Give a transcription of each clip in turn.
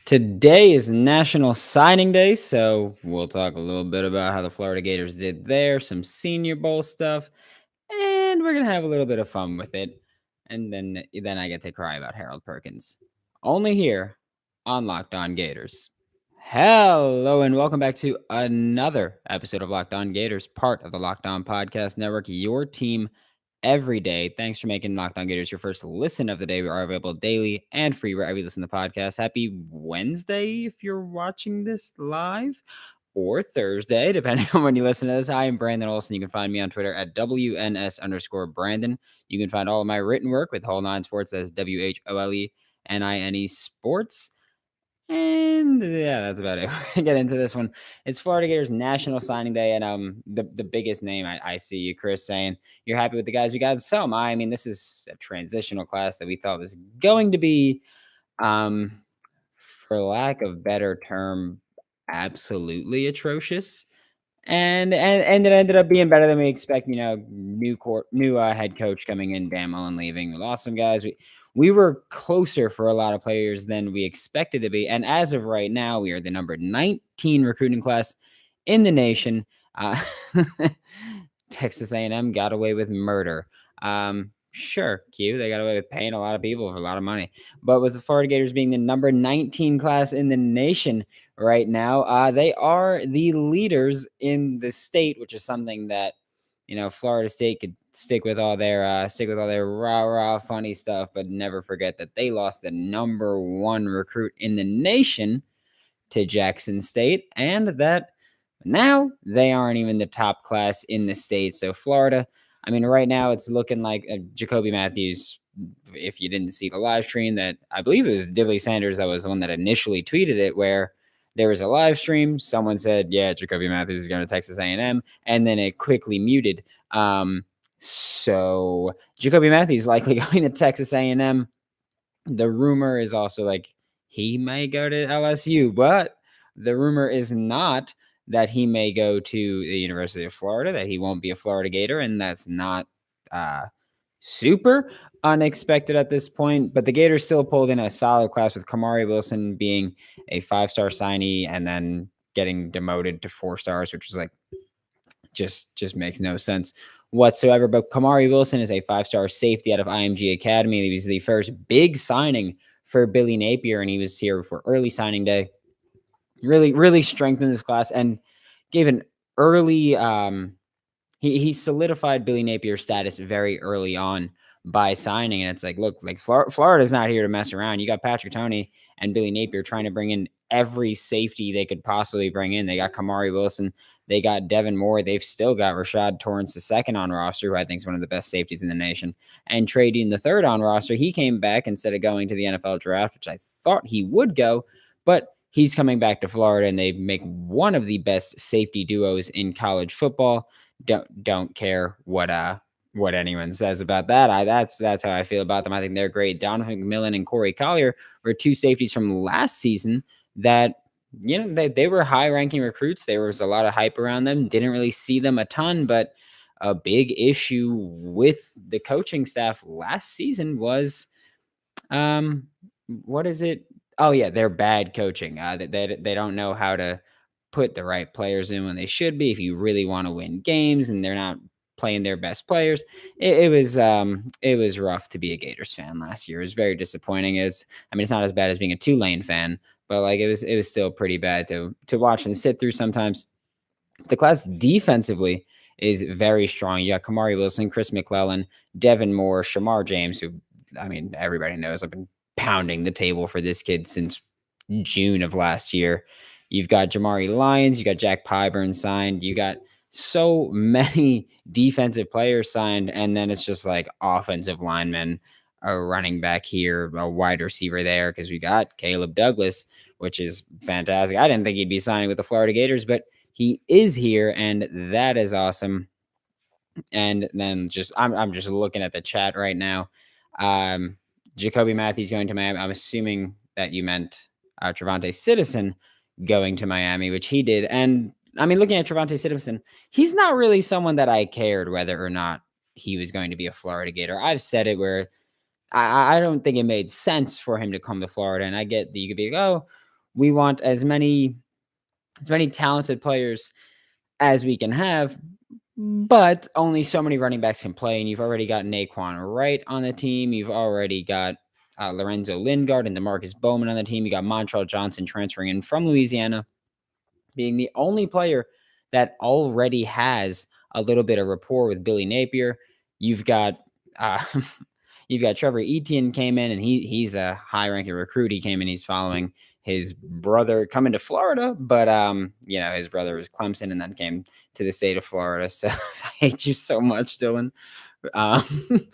Today is National Signing Day, so we'll talk a little bit about how the Florida Gators did there, some Senior Bowl stuff, and we're gonna have a little bit of fun with it. And then I get to cry about Harold Perkins. Only here on Locked On Gators. Hello and welcome back to another episode of Locked On Gators, part of the Locked On Podcast Network, your team every day. Thanks for making Locked On Gators your first listen of the day. We are available daily and free wherever you listen to podcasts. Happy Wednesday if you're watching this live, or Thursday, depending on when you listen to this. I am Brandon Olson. You can find me on Twitter at WNS_Brandon. You can find all of my written work with Whole Nine Sports. That's WHOLENINE Sports. And yeah, that's about it. We're gonna get into this one. It's Florida Gators National Signing Day, and the biggest name I see you, Chris, saying you're happy with the guys we got. So am I. I mean, this is a transitional class that we thought was going to be, um, for lack of better term, absolutely atrocious. And it ended up being better than we expect. New head coach coming in, Dameon leaving. We lost some guys. We were closer for a lot of players than we expected to be. And as of right now, we are the number 19 recruiting class in the nation. Uh, Texas A&M got away with murder. Sure, Q. They got away with paying a lot of people for a lot of money. But with the Florida Gators being the number 19 class in the nation right now, they are the leaders in the state, which is something that Florida State could stick with all their rah funny stuff, but never forget that they lost the number one recruit in the nation to Jackson State, and that now they aren't even the top class in the state. So Florida, I mean, right now it's looking like Jacoby Matthews. If you didn't see the live stream, that I believe it was Diddley Sanders that was the one that initially tweeted it, where there was a live stream. Someone said, "Yeah, Jacoby Matthews is going to Texas A&M," and then it quickly muted. So Jacoby Matthews likely going to Texas A&M. The rumor is also like he may go to LSU, but the rumor is not that he may go to the University of Florida, that he won't be a Florida Gator, and that's not super unexpected at this point. But the Gators still pulled in a solid class, with Kamari Wilson being a 5-star signee and then getting demoted to 4 stars, which was like just makes no sense whatsoever. But Kamari Wilson is a 5-star safety out of IMG Academy. He was the first big signing for Billy Napier, and he was here for early signing day. Really strengthened this class and gave an early he solidified Billy Napier's status very early on by signing. And it's like, look, like Florida's not here to mess around. You got Patrick Toney and Billy Napier trying to bring in every safety they could possibly bring in. They got Kamari Wilson. They got Devin Moore. They've still got Rashad Torrance II on roster, who I think is one of the best safeties in the nation. And Trey Dean III on roster. He came back instead of going to the NFL draft, which I thought he would go, but he's coming back to Florida, and they make one of the best safety duos in college football. Don't care what anyone says about that. That's how I feel about them. I think they're great. Donovan McMillan and Corey Collier were 2 safeties from last season that they were high-ranking recruits. There was a lot of hype around them. Didn't really see them a ton, but a big issue with the coaching staff last season was what is it? Oh yeah, they're bad coaching. They don't know how to put the right players in when they should be. If you really want to win games and they're not playing their best players, it was rough to be a Gators fan last year. It was very disappointing. It's not as bad as being a Tulane fan, but like it was still pretty bad to watch and sit through sometimes. The class defensively is very strong. You got Kamari Wilson, Chris McClellan, Devin Moore, Shamar James, who everybody knows I've been pounding the table for this kid since June of last year. You've got Jamari Lyons, you got Jack Pyburn signed, you got so many defensive players signed, and then it's just like offensive linemen, a running back here, a wide receiver there, because we got Caleb Douglas, which is fantastic. I didn't think he'd be signing with the Florida Gators, but he is here, and that is awesome. And then I'm just looking at the chat right now. Jacoby Matthews going to Miami. I'm assuming that you meant Trevante Citizen going to Miami, which he did. And looking at Trevante Citizen, he's not really someone that I cared whether or not he was going to be a Florida Gator. I've said it where I don't think it made sense for him to come to Florida. And I get that you could be like, oh, we want as many talented players as we can have, but only so many running backs can play. And you've already got Naquan Wright on the team. You've already got Lorenzo Lingard and DeMarcus Bowman on the team. You got Montrell Johnson transferring in from Louisiana, being the only player that already has a little bit of rapport with Billy Napier. You've got uh, you've got Trevor Etienne came in, and he's a high-ranking recruit. He came in, he's following his brother coming to Florida, but his brother was Clemson and then came to the state of Florida. So I hate you so much, Dylan. Um,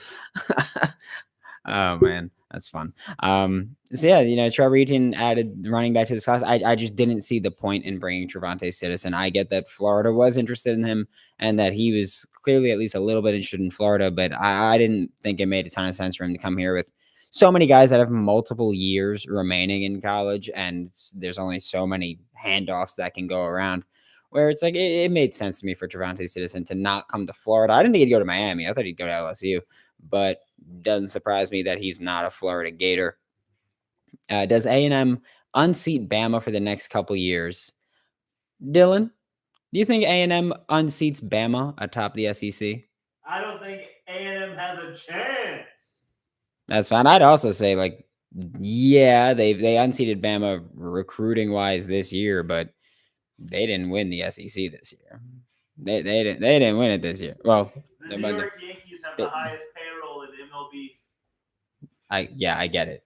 Oh man, that's fun. So yeah, Trevor Etienne added running back to this class. I just didn't see the point in bringing Trevante Citizen. I get that Florida was interested in him and that he was clearly at least a little bit interested in Florida, but I didn't think it made a ton of sense for him to come here with so many guys that have multiple years remaining in college, and there's only so many handoffs that can go around. Where it's like it made sense to me for Trevante Citizen to not come to Florida. I didn't think he'd go to Miami. I thought he'd go to LSU, but doesn't surprise me that he's not a Florida Gator. Does A&M unseat Bama for the next couple years? Dylan, do you think A&M unseats Bama atop the SEC? I don't think A&M has a chance. That's fine. I'd also say they unseated Bama recruiting wise this year, but they didn't win the SEC this year. They didn't win it this year. Well, the New York Yankees have the highest payroll in MLB. I get it.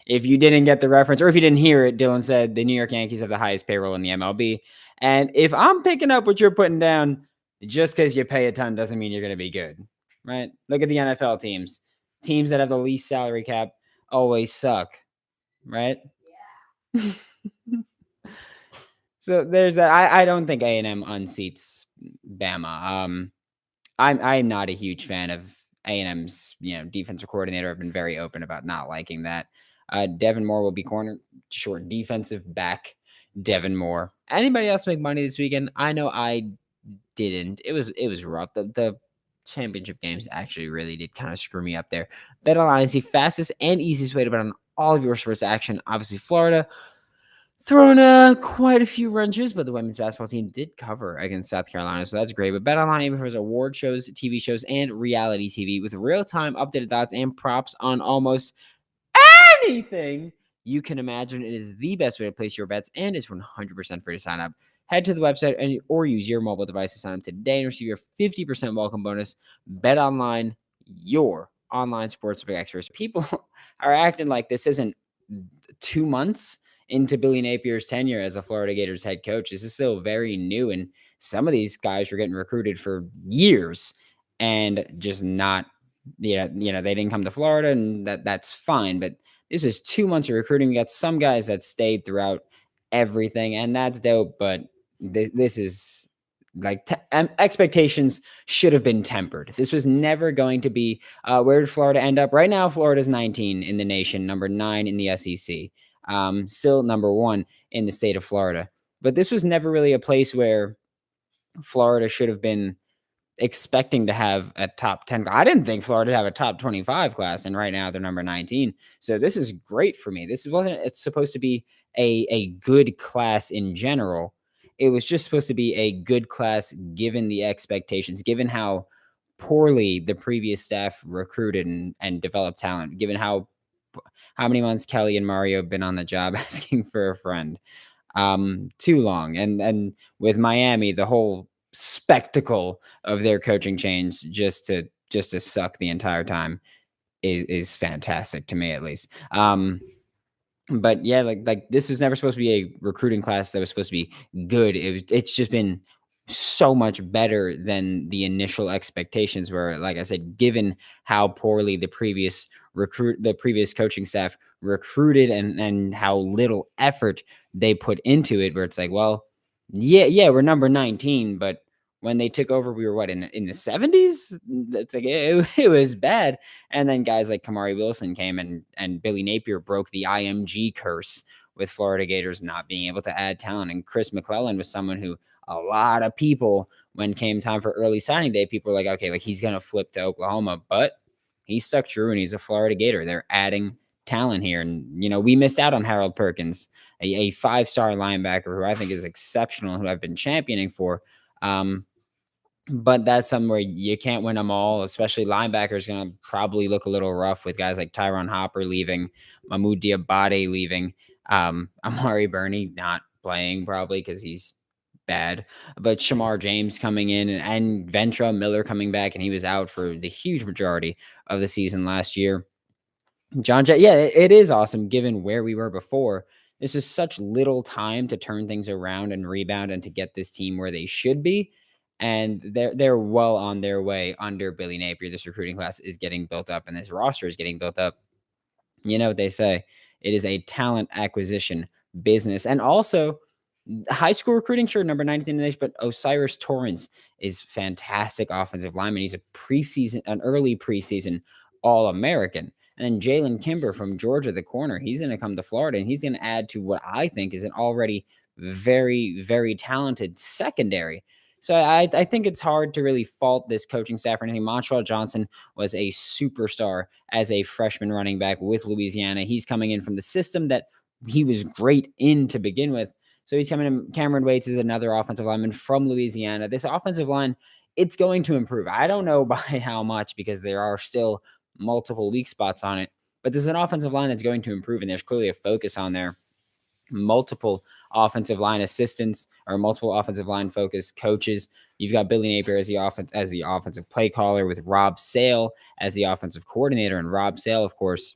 If you didn't get the reference, or if you didn't hear it, Dylan said the New York Yankees have the highest payroll in the MLB. And if I'm picking up what you're putting down, just because you pay a ton doesn't mean you're going to be good, right? Look at the NFL teams. Teams that have the least salary cap always suck, right? Yeah. So there's that. I don't think A&M unseats Bama. I'm not a huge fan of A&M's defensive coordinator. I've been very open about not liking that. Devin Moore will be short defensive back. Devin Moore. Anybody else make money this weekend? I know I didn't. It was rough. The championship games actually really did kind of screw me up there. BetOnline is the fastest and easiest way to bet on all of your sports action. Obviously, Florida throwing quite a few wrenches, but the women's basketball team did cover against South Carolina, so that's great. But BetOnline even offers award shows, TV shows, and reality TV with real-time updated odds and props on almost anything you can imagine. It is the best way to place your bets, and it's 100% free to sign up. Head to the website or use your mobile device to sign up today and receive your 50% welcome bonus. BetOnline, your online sportsbook experts. People are acting like this isn't 2 months into Billy Napier's tenure as a Florida Gators head coach. This is still very new, and some of these guys were getting recruited for years and just not, they didn't come to Florida, and that's fine. But this is 2 months of recruiting. We got some guys that stayed throughout everything, and that's dope. But this is like expectations should have been tempered. This was never going to be where did Florida end up? Right now, Florida's 19 in the nation, number 9 in the SEC. Still number 1 in the state of Florida. But this was never really a place where Florida should have been expecting to have a top 10. I didn't think Florida would have a top 25 class, and right now they're number 19. So this is great for me. It's supposed to be a good class in general. It was just supposed to be a good class given the expectations, given how poorly the previous staff recruited and developed talent, given how many months Kelly and Mario have been on the job asking for a friend. Too long. And with Miami, the whole spectacle of their coaching change just to suck the entire time is fantastic to me, at least. But yeah, like this was never supposed to be a recruiting class that was supposed to be good. It's just been so much better than the initial expectations were. Like I said, given how poorly the previous coaching staff recruited and how little effort they put into it, where it's like, well, yeah, we're number 19, but when they took over, we were what, in the 70s? It's like it was bad. And then guys like Kamari Wilson came and Billy Napier broke the IMG curse with Florida Gators not being able to add talent. And Chris McClellan was someone who a lot of people, when came time for early signing day, people were like, okay, like he's gonna flip to Oklahoma, but he stuck true and he's a Florida Gator. They're adding talent here. And, we missed out on Harold Perkins, a 5-star linebacker who I think is exceptional, who I've been championing for. But that's something where you can't win them all, especially linebackers going to probably look a little rough with guys like Tyron Hopper leaving, Mahmoud Diabate leaving, Amari Burney not playing probably because he's bad, but Shamar James coming in and Ventra Miller coming back, and he was out for the huge majority of the season last year. John Jett, yeah, it is awesome given where we were before. This is such little time to turn things around and rebound and to get this team where they should be. And they're well on their way under Billy Napier. This recruiting class is getting built up and this roster is getting built up. You know what they say. It is a talent acquisition business. And also high school recruiting, sure, number 19 in the nation, but Osiris Torrance is fantastic offensive lineman. He's an early preseason All-American. And then Jalen Kimber from Georgia, the corner, he's going to come to Florida, and he's going to add to what I think is an already very, very talented secondary. So I think it's hard to really fault this coaching staff or anything. Montrell Johnson was a superstar as a freshman running back with Louisiana. He's coming in from the system that he was great in to begin with. So he's coming in. Cameron Waits is another offensive lineman from Louisiana. This offensive line, it's going to improve. I don't know by how much because there are still multiple weak spots on it. But this is an offensive line that's going to improve, and there's clearly a focus on there. Multiple offensive line assistants or multiple offensive line focused coaches. You've got Billy Napier as the offensive play caller with Rob Sale as the offensive coordinator. And Rob Sale, of course,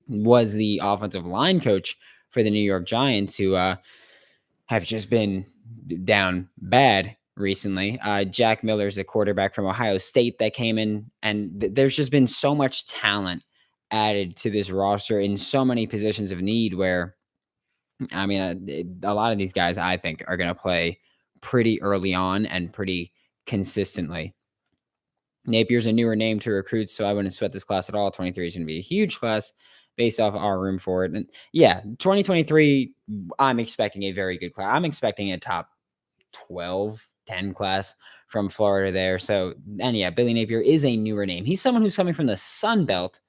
was the offensive line coach for the New York Giants, who have just been down bad recently. Jack Miller's the quarterback from Ohio State that came in, and there's just been so much talent added to this roster in so many positions of need where, I mean, a lot of these guys, I think, are going to play pretty early on and pretty consistently. Napier's a newer name to recruit, so I wouldn't sweat this class at all. 23 is going to be a huge class based off our room for it. And yeah, 2023, I'm expecting a very good class. I'm expecting a top 12, 10 class from Florida there. So, and yeah, Billy Napier is a newer name. He's someone who's coming from the Sun Belt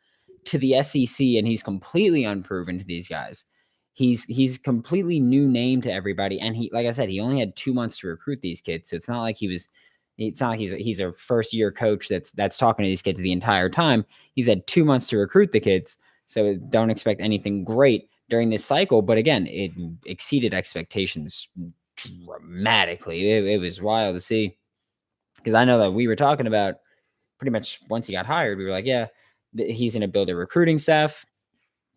to the SEC, and he's completely unproven to these guys. He's completely new name to everybody, and he, like I said, he only had 2 months to recruit these kids, so it's not like he's a first year coach that's talking to these kids the entire time. He's had 2 months to recruit the kids, so don't expect anything great during this cycle. But again, it exceeded expectations dramatically. It was wild to see, because I know that we were talking about pretty much once he got hired, we were like, yeah, he's going to build a recruiting staff.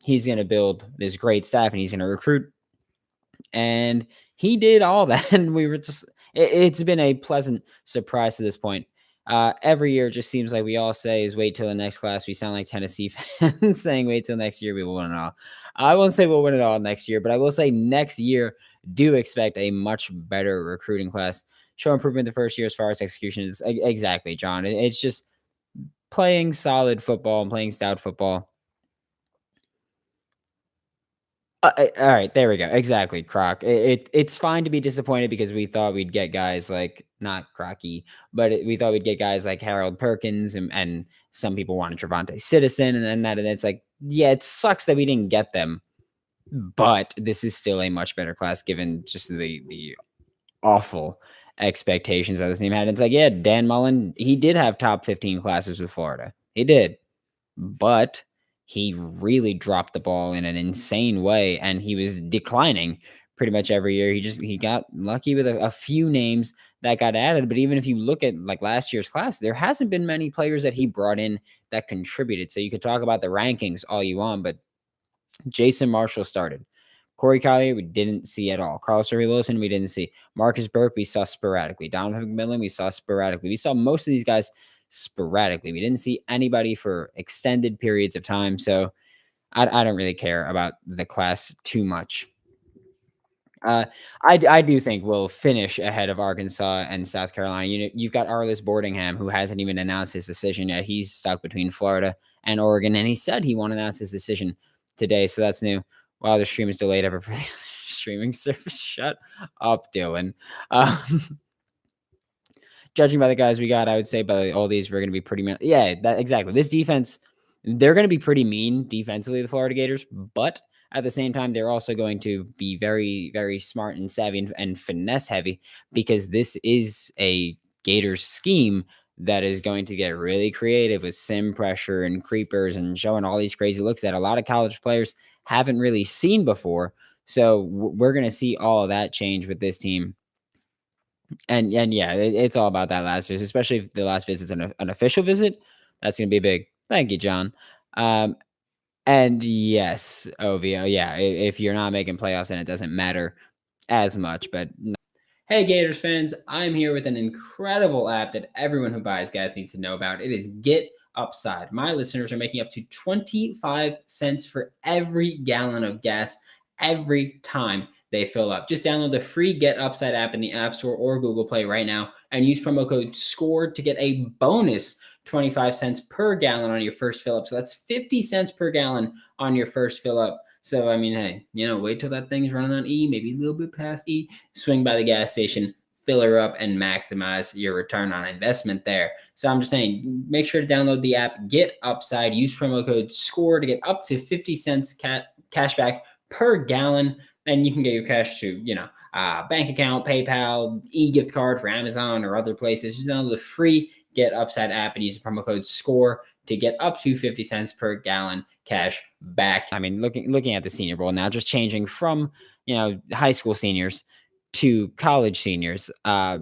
He's going to build this great staff, and he's going to recruit. And he did all that. And we were just, it's been a pleasant surprise to this point. Every year it just seems like we all say is wait till the next class. We sound like Tennessee fans saying wait till next year we will win it all. I won't say we'll win it all next year, but I will say next year do expect a much better recruiting class. Show improvement the first year as far as execution is. Exactly, John. It's just playing solid football and playing stout football. All right, there we go. Exactly, Croc. It's fine to be disappointed because we thought we'd get guys like, not Crocky, but we thought we'd get guys like Harold Perkins, and some people wanted Trevante Citizen, and then and it's like, yeah, it sucks that we didn't get them, but this is still a much better class given just the awful expectations that the team had. It's like, yeah, Dan Mullen, he did have top 15 classes with Florida. He did, but he really dropped the ball in an insane way, and he was declining pretty much every year. He got lucky with a few names that got added, but even if you look at like last year's class, there hasn't been many players that he brought in that contributed. So you could talk about the rankings all you want, but Jason Marshall started. Corey Collier, we didn't see at all. Carlos Wilson, we didn't see. Marcus Burke, we saw sporadically. Donovan McMillan, we saw sporadically. We saw most of these guys sporadically. We didn't see anybody for extended periods of time. So I don't really care about the class too much. I do think we'll finish ahead of Arkansas and South Carolina. You've got Arliss Boardingham, who hasn't even announced his decision yet. He's stuck between Florida and Oregon, and he said he won't announce his decision today. So that's new. Wow, the stream is delayed ever for the streaming service. Shut up, Dylan. Judging by the guys we got, I would say by all these, we're going to be pretty. Yeah, exactly. This defense, they're going to be pretty mean defensively, the Florida Gators, but at the same time, they're also going to be very, very smart and savvy and finesse heavy because this is a Gators scheme that is going to get really creative with sim pressure and creepers and showing all these crazy looks that a lot of college players haven't really seen before. So we're going to see all of that change with this team. And yeah, it's all about that last visit, especially if the last visit's an official visit. That's gonna be big. Thank you, John. Um, and yes, Ovio, yeah, if you're not making playoffs, then it doesn't matter as much. But hey, Gators fans, I'm here with an incredible app that everyone who buys gas needs to know about. It is GetUpside. My listeners are making up to 25 cents for every gallon of gas every time they fill up. Just download the free GetUpside app in the App Store or Google Play right now and use promo code SCORE to get a bonus 25 cents per gallon on your first fill up. So that's 50 cents per gallon on your first fill up. So, I mean, hey, wait till that thing's running on E, maybe a little bit past E, swing by the gas station, fill her up, and maximize your return on investment there. So I'm just saying, make sure to download the app, GetUpside, use promo code SCORE to get up to 50 cents cash back per gallon, and you can get your cash to, bank account, PayPal, e-gift card for Amazon or other places. Just download the free GetUpside app and use the promo code SCORE to get up to 50 cents per gallon cash back. I mean, looking at the Senior Bowl now, just changing from, high school seniors to college seniors. I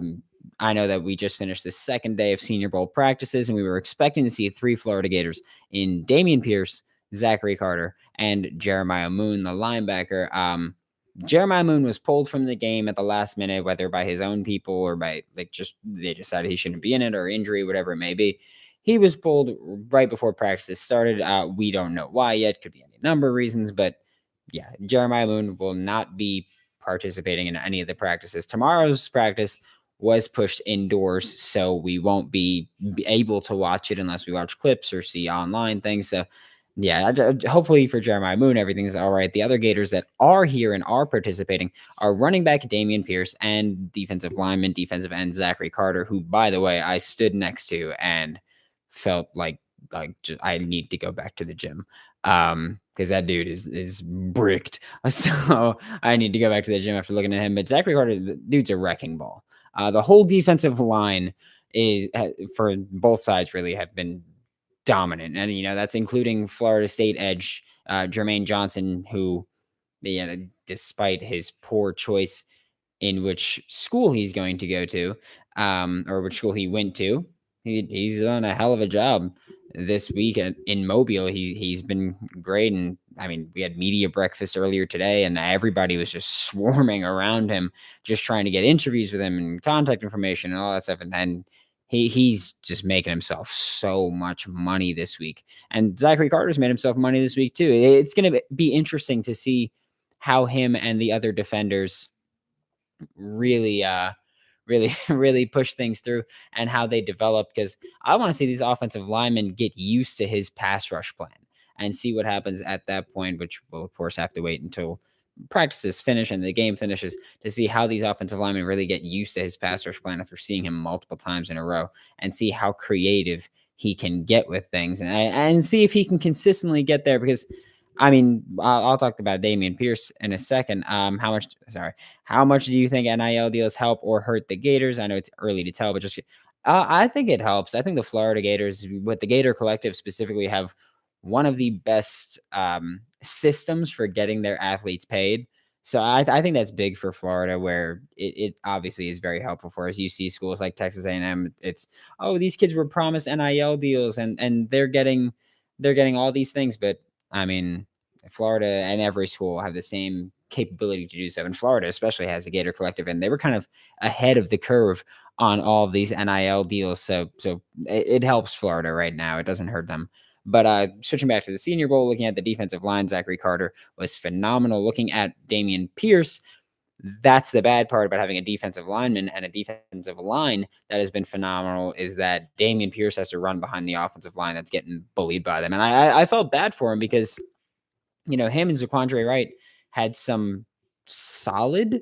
know that we just finished the second day of Senior Bowl practices, and we were expecting to see 3 Florida Gators in Dameon Pierce, Zachary Carter, and Jeremiah Moon, the linebacker. Jeremiah Moon was pulled from the game at the last minute, whether by his own people or by they decided he shouldn't be in it or injury, whatever it may be. He was pulled right before practice started. We don't know why yet. Could be any number of reasons, but yeah, Jeremiah Moon will not be participating in any of the practices. Tomorrow's practice was pushed indoors, so we won't be able to watch it unless we watch clips or see online things. So yeah, hopefully for Jeremiah Moon, everything's all right. The other Gators that are here and are participating are running back Dameon Pierce and defensive lineman, defensive end Zachary Carter, who, by the way, I stood next to and felt like just, I need to go back to the gym because that dude is bricked. So I need to go back to the gym after looking at him. But Zachary Carter, the dude's a wrecking ball. The whole defensive line is for both sides really have been dominant, and that's including Florida State edge Jermaine Johnson, who, despite his poor choice in which school he's going to go to, or which school he went to, he's done a hell of a job this week in Mobile. He's been great, and I mean, we had media breakfast earlier today, and everybody was just swarming around him, just trying to get interviews with him and contact information and all that stuff, and then he's just making himself so much money this week. And Zachary Carter's made himself money this week too. It's going to be interesting to see how him and the other defenders really really push things through and how they develop, because I want to see these offensive linemen get used to his pass rush plan and see what happens at that point, which we'll of course have to wait until practices finish and the game finishes to see how these offensive linemen really get used to his pass rush plan after seeing him multiple times in a row, and see how creative he can get with things, and see if he can consistently get there. Because I mean, I'll talk about Dameon Pierce in a second. How much do you think NIL deals help or hurt the Gators? I know it's early to tell, but just I think it helps. I think the Florida Gators, with the Gator Collective specifically, have one of the best systems for getting their athletes paid. So I think that's big for Florida, where it obviously is very helpful for us. You see schools like Texas A&M. It's, oh, these kids were promised NIL deals and they're getting all these things, but I mean, Florida and every school have the same capability to do so. And Florida especially has the Gator Collective, and they were kind of ahead of the curve on all of these NIL deals. So it helps Florida right now. It doesn't hurt them. But switching back to the Senior Bowl, looking at the defensive line, Zachary Carter was phenomenal. Looking at Dameon Pierce, that's the bad part about having a defensive lineman and a defensive line that has been phenomenal, is that Dameon Pierce has to run behind the offensive line that's getting bullied by them. And I felt bad for him because, him and Zaquandre Wright had some solid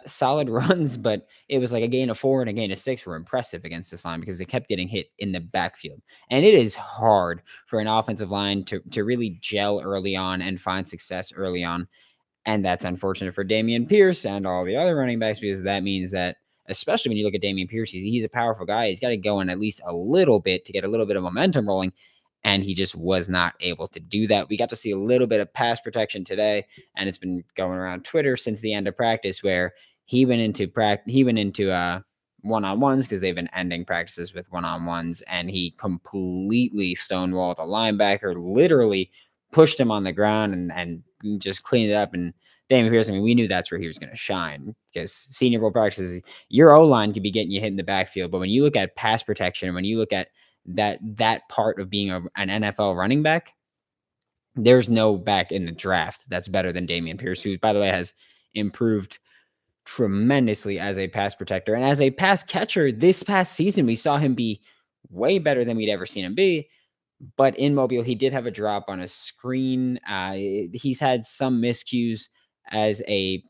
solid runs, but it was like a gain of 4 and a gain of 6 were impressive against this line because they kept getting hit in the backfield. And it is hard for an offensive line to really gel early on and find success early on. And that's unfortunate for Dameon Pierce and all the other running backs because that means that, especially when you look at Dameon Pierce, he's a powerful guy. He's got to go in at least a little bit to get a little bit of momentum rolling. And he just was not able to do that. We got to see a little bit of pass protection today, and it's been going around Twitter since the end of practice where he went into one-on-ones because they've been ending practices with one-on-ones, and he completely stonewalled a linebacker, literally pushed him on the ground and just cleaned it up. And Dameon Pierce, I mean, we knew that's where he was going to shine because Senior Bowl practices, your O-line could be getting you hit in the backfield. But when you look at pass protection, when you look at that part of being an NFL running back, there's no back in the draft that's better than Dameon Pierce, who, by the way, has improved tremendously as a pass protector. And as a pass catcher this past season, we saw him be way better than we'd ever seen him be. But in Mobile, he did have a drop on a screen. He's had some miscues as a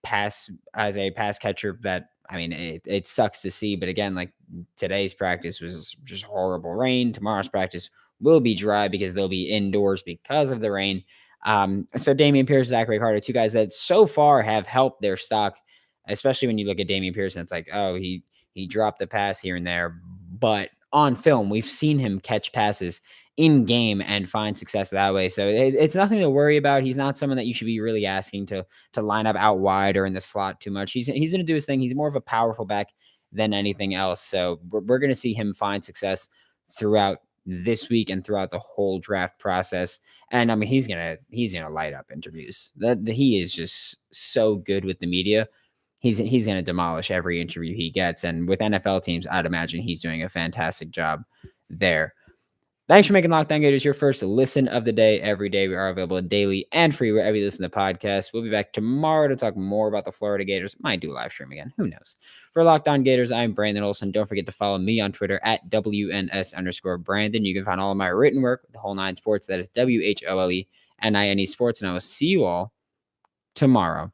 pass catcher that, I mean, it sucks to see. But again, like today's practice was just horrible rain. Tomorrow's practice will be dry because they'll be indoors because of the rain. So Dameon Pierce, Zachary Carter, two guys that so far have helped their stock, especially when you look at Dameon Pierce and it's like, oh, he dropped the pass here and there. But on film, we've seen him catch passes in game and find success that way. So it's nothing to worry about. He's not someone that you should be really asking to line up out wide or in the slot too much. He's going to do his thing. He's more of a powerful back than anything else. So we're going to see him find success throughout this week and throughout the whole draft process. And I mean, he's gonna light up interviews. That he is just so good with the media. He's gonna demolish every interview he gets. And with NFL teams, I'd imagine he's doing a fantastic job there. Thanks for making Locked On Gators your first listen of the day every day. We are available daily and free wherever you listen to podcasts. We'll be back tomorrow to talk more about the Florida Gators. Might do a live stream again. Who knows? For Locked On Gators, I'm Brandon Olson. Don't forget to follow me on Twitter at WNS_Brandon. You can find all of my written work with the Whole Nine Sports. That is WHOLENINE Sports. And I will see you all tomorrow.